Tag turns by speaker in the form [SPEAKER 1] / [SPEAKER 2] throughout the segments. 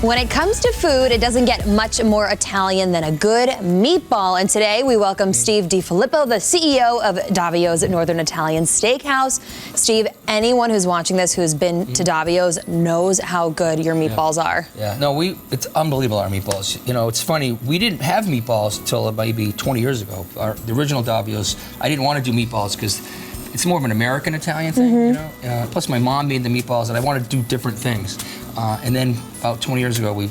[SPEAKER 1] When it comes to food, it doesn't get much more Italian than a good meatball. And today we welcome Steve DiFillippo, the CEO of Davio's Northern Italian Steakhouse. Steve, anyone who's watching this who's been to Davio's knows how good your meatballs are.
[SPEAKER 2] Yeah, no, it's unbelievable, our meatballs. You know, it's funny, we didn't have meatballs until maybe 20 years ago. The original Davio's, I didn't want to do meatballs because it's more of an American Italian thing, you know? Plus my mom made the meatballs and I wanted to do different things. And then about 20 years ago,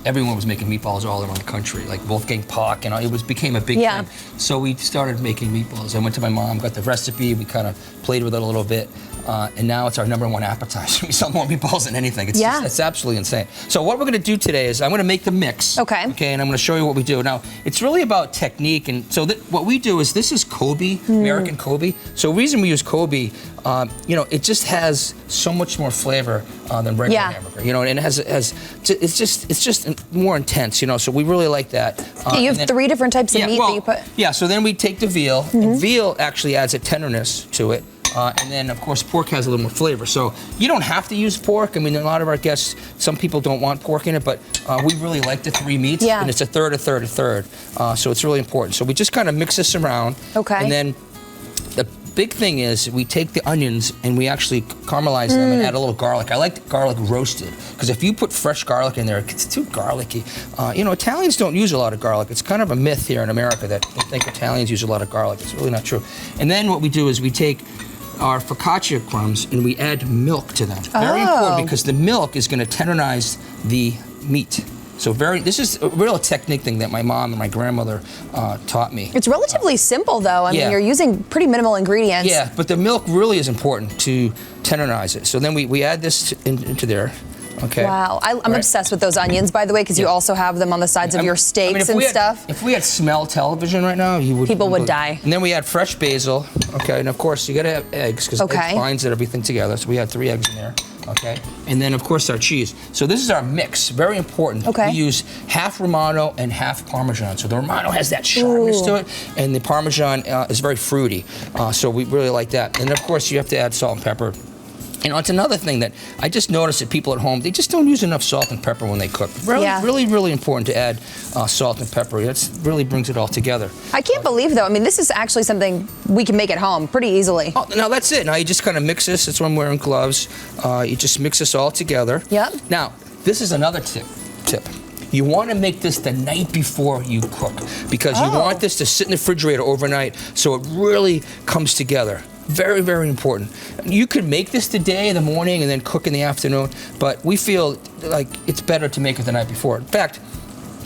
[SPEAKER 2] everyone was making meatballs all around the country, like Wolfgang Puck, and it became a big thing. So we started making meatballs. I went to my mom, got the recipe, we kind of played with it a little bit, and now it's our #1 appetizer. We sell more meatballs than anything. It's absolutely insane. So what we're gonna do today is I'm gonna make the mix. Okay, and I'm gonna show you what we do. Now, it's really about technique, and so what we do is, this is Kobe, American Kobe. So the reason we use Kobe, you know, it just has so much more flavor than regular hamburger. You know, and it's just more intense. You know, so we really like that.
[SPEAKER 1] You have 3 different types of meat that you put.
[SPEAKER 2] Yeah. So then we take the veal, and veal actually adds a tenderness to it. And then, of course, pork has a little more flavor. So you don't have to use pork. I mean, a lot of our guests, some people don't want pork in it, but we really like the 3 meats. And it's a third, a third, a third. So it's really important. So we just kind of mix this around. And then the big thing is we take the onions and we actually caramelize them and add a little garlic. I like the garlic roasted, because if you put fresh garlic in there, it gets too garlicky. You know, Italians don't use a lot of garlic. It's kind of a myth here in America that they think Italians use a lot of garlic. It's really not true. And then what we do is we take our focaccia crumbs and we add milk to them. Very important, because the milk is going to tenderize the meat. So this is a real technique thing that my mom and my grandmother taught me.
[SPEAKER 1] It's relatively simple though. I mean, you're using pretty minimal ingredients.
[SPEAKER 2] Yeah, but the milk really is important to tenderize it. So then we add this into there. Okay.
[SPEAKER 1] Wow, I'm obsessed with those onions, by the way, because you also have them on the sides of your steaks and stuff.
[SPEAKER 2] If we had smell television right now, people would
[SPEAKER 1] die.
[SPEAKER 2] And then we add fresh basil, okay, and of course you gotta have eggs, because eggs binds everything together. So we had 3 eggs in there, okay, and then of course our cheese. So this is our mix, very important. We use half Romano and half Parmesan. So the Romano has that sharpness to it, and the Parmesan is very fruity. So we really like that. And of course you have to add salt and pepper. And it's another thing that I just noticed that people at home, they just don't use enough salt and pepper when they cook. Really, really important to add salt and pepper. It really brings it all together.
[SPEAKER 1] I can't believe, though, I mean, this is actually something we can make at home pretty easily.
[SPEAKER 2] Oh, now that's it. Now you just kind of mix this. That's why I'm wearing gloves. You just mix this all together. Now, this is another tip. You want to make this the night before you cook, because you want this to sit in the refrigerator overnight so it really comes together. Very, very important. You could make this today in the morning and then cook in the afternoon, but we feel like it's better to make it the night before. In fact,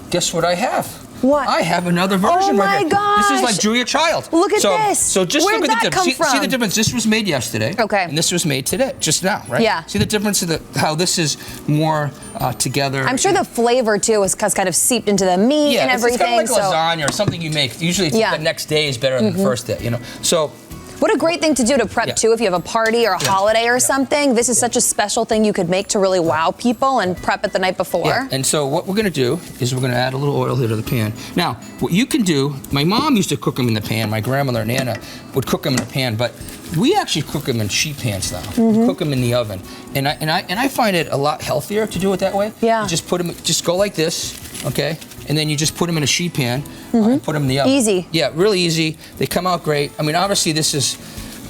[SPEAKER 2] guess what I have?
[SPEAKER 1] What?
[SPEAKER 2] I have another version right here.
[SPEAKER 1] Oh my gosh!
[SPEAKER 2] This is like Julia Child.
[SPEAKER 1] Look at this.
[SPEAKER 2] So just
[SPEAKER 1] Where'd
[SPEAKER 2] look at the
[SPEAKER 1] that come from?
[SPEAKER 2] See the difference? This was made yesterday. And this was made today, just now, right? See the difference of how this is more together.
[SPEAKER 1] I'm sure the flavor too has kind of seeped into the meat and everything.
[SPEAKER 2] It's kind of like lasagna or something you make. Usually the next day is better than the first day, you know. So.
[SPEAKER 1] What a great thing to do to prep too, if you have a party or a holiday or something. This is such a special thing you could make to really wow people and prep it the night before.
[SPEAKER 2] And so what we're gonna do is we're gonna add a little oil here to the pan. Now, what you can do, my mom used to cook them in the pan, my grandmother Nana would cook them in the pan, but we actually cook them in sheet pans now. We cook them in the oven. And I find it a lot healthier to do it that way. You just put them, just go like this, okay? And then you just put them in a sheet pan and put them in the oven.
[SPEAKER 1] Easy.
[SPEAKER 2] Yeah, really easy. They come out great. I mean, obviously this is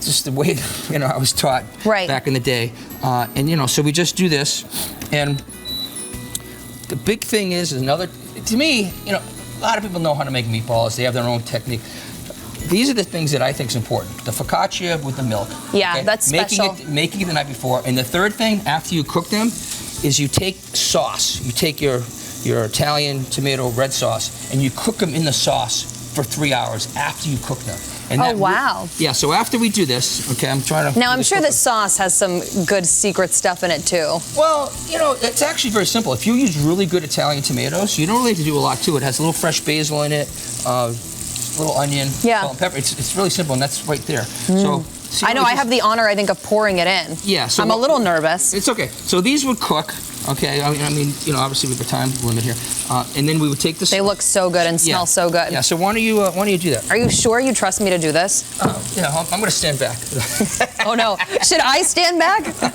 [SPEAKER 2] just the way, you know, I was taught back in the day. And you know, so we just do this. And the big thing is to me, you know, a lot of people know how to make meatballs. They have their own technique. These are the things that I think is important. The focaccia with the milk.
[SPEAKER 1] That's special.
[SPEAKER 2] Making it the night before. And the third thing, after you cook them, is you take sauce. You take your Italian tomato red sauce, and you cook them in the sauce for 3 hours after you cook them. And yeah, so after we do this, okay, I'm trying to...
[SPEAKER 1] Now, I'm sure this sauce has some good secret stuff in it, too.
[SPEAKER 2] Well, you know, it's actually very simple. If you use really good Italian tomatoes, you don't really have to do a lot to it. It has a little fresh basil in it, little onion, salt and pepper. It's really simple, and that's right there. So... I
[SPEAKER 1] know, I have the honor, I think, of pouring it in.
[SPEAKER 2] Yeah. So
[SPEAKER 1] I'm a little nervous.
[SPEAKER 2] It's okay. So these would cook, Okay, I mean, you know, obviously we have a time limit here. And then we would take this.
[SPEAKER 1] They look so good and smell so good.
[SPEAKER 2] Yeah, so why don't you do that?
[SPEAKER 1] Are you sure you trust me to do this?
[SPEAKER 2] Yeah, I'm going to stand back.
[SPEAKER 1] Oh no, should I stand back?
[SPEAKER 2] No,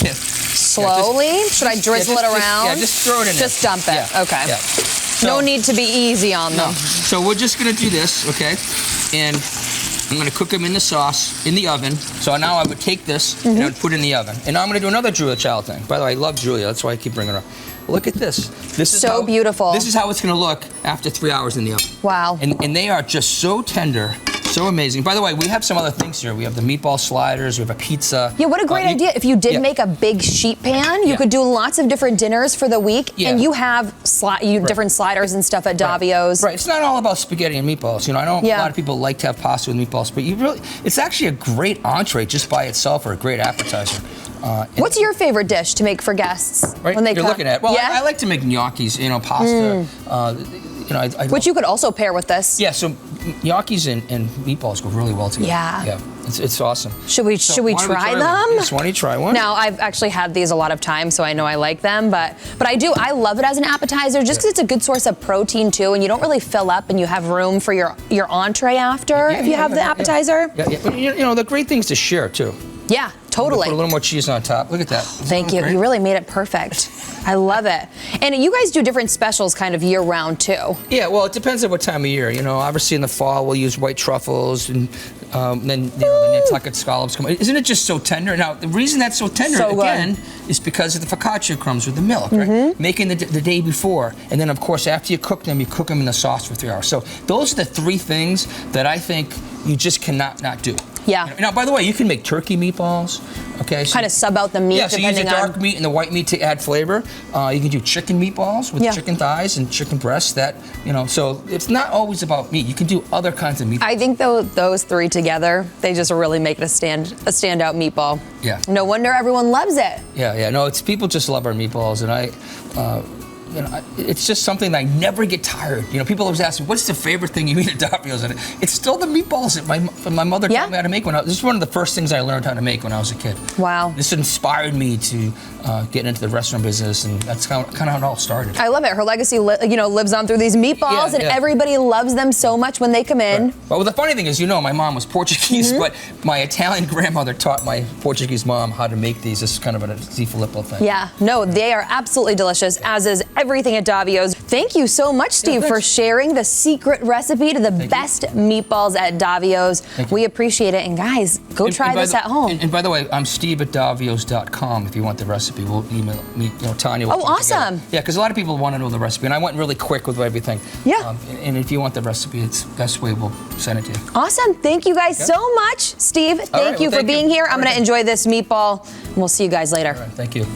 [SPEAKER 2] yeah.
[SPEAKER 1] Slowly? Should I drizzle it around?
[SPEAKER 2] Just throw it in there.
[SPEAKER 1] Just dump it,
[SPEAKER 2] Yeah.
[SPEAKER 1] okay.
[SPEAKER 2] Yeah. So,
[SPEAKER 1] no need to be easy on them.
[SPEAKER 2] No. So we're just going to do this, okay? And I'm going to cook them in the sauce, in the oven. So now I would take this and I would put it in the oven. And now I'm going to do another Julia Child thing. By the way, I love Julia. That's why I keep bringing her up. Look at this. This is
[SPEAKER 1] so beautiful.
[SPEAKER 2] This is how it's going to look after 3 hours in the oven.
[SPEAKER 1] Wow.
[SPEAKER 2] And they are just so tender, so amazing. By the way, we have some other things here. We have the meatball sliders. We have a pizza.
[SPEAKER 1] Yeah, what a great idea. If you did make a big sheet pan, you could do lots of different dinners for the week.
[SPEAKER 2] Yeah.
[SPEAKER 1] And you have different sliders and stuff at Davio's.
[SPEAKER 2] Right. It's not all about spaghetti and meatballs. You know, I know a lot of people like to have pasta with meatballs, but it's actually a great entree just by itself, or a great appetizer.
[SPEAKER 1] What's your favorite dish to make for guests when they come?
[SPEAKER 2] You're looking at? Well, I like to make gnocchis, you know, pasta. You know,
[SPEAKER 1] Which you could also pair with this.
[SPEAKER 2] Yeah, so gnocchis and meatballs go really well together.
[SPEAKER 1] Yeah.
[SPEAKER 2] Yeah, it's awesome.
[SPEAKER 1] Should we try them?
[SPEAKER 2] Yes, why don't you try one?
[SPEAKER 1] Now, I've actually had these a lot of times, so I know I like them, but I love it as an appetizer just because it's a good source of protein too, and you don't really fill up and you have room for your entree after if you have the appetizer.
[SPEAKER 2] Yeah. But, you know, the great thing is to share too.
[SPEAKER 1] Yeah, totally.
[SPEAKER 2] Put a little more cheese on top. Look at that.
[SPEAKER 1] Thank you. You really made it perfect. I love it. And you guys do different specials kind of year round too.
[SPEAKER 2] Yeah, well, it depends on what time of year. You know, obviously in the fall we'll use white truffles, and then you know, the Nantucket scallops come. Isn't it just so tender? Now, the reason that's so tender again is because of the focaccia crumbs with the milk, right? Making the day before, and then of course after you cook them in the sauce for 3 hours. So those are the three things that I think you just cannot not do.
[SPEAKER 1] Yeah.
[SPEAKER 2] Now, by the way, you can make turkey meatballs. Okay. So
[SPEAKER 1] kind of sub out the meat.
[SPEAKER 2] Yeah. So you use the dark meat and the white meat to add flavor. You can do chicken meatballs with chicken thighs and chicken breasts. That, you know. So it's not always about meat. You can do other kinds of meatballs.
[SPEAKER 1] I think those three together, they just really make it a standout meatball.
[SPEAKER 2] Yeah.
[SPEAKER 1] No wonder everyone loves it.
[SPEAKER 2] Yeah. No, it's people just love our meatballs, and you know, it's just something that I never get tired. You know, people always ask me, "What's the favorite thing you eat at Davio's?" And it's still the meatballs that my mother taught me how to make. This is one of the first things I learned how to make when I was a kid.
[SPEAKER 1] Wow.
[SPEAKER 2] This inspired me to get into the restaurant business, and that's kind of how it all started.
[SPEAKER 1] I love it. Her legacy, lives on through these meatballs, and everybody loves them so much when they come in.
[SPEAKER 2] Right. Well, the funny thing is, you know, my mom was Portuguese, but my Italian grandmother taught my Portuguese mom how to make these. This is kind of a DiFillippo thing.
[SPEAKER 1] Yeah. No, they are absolutely delicious, as is everything at Davio's. Thank you so much, Steve, for sharing the secret recipe to the best meatballs at Davio's. We appreciate it. And guys, go try this at home.
[SPEAKER 2] And by the way, I'm steve@davios.com if you want the recipe. We'll email me, you know, Tanya.
[SPEAKER 1] Oh, awesome.
[SPEAKER 2] Yeah, because a lot of people want to know the recipe, and I went really quick with everything.
[SPEAKER 1] Yeah.
[SPEAKER 2] And if you want the recipe, it's the best way we'll send it to you.
[SPEAKER 1] Awesome. Thank you guys so much. Steve, thank you for being here. I'm going to enjoy this meatball, and we'll see you guys later.
[SPEAKER 2] All right, thank you.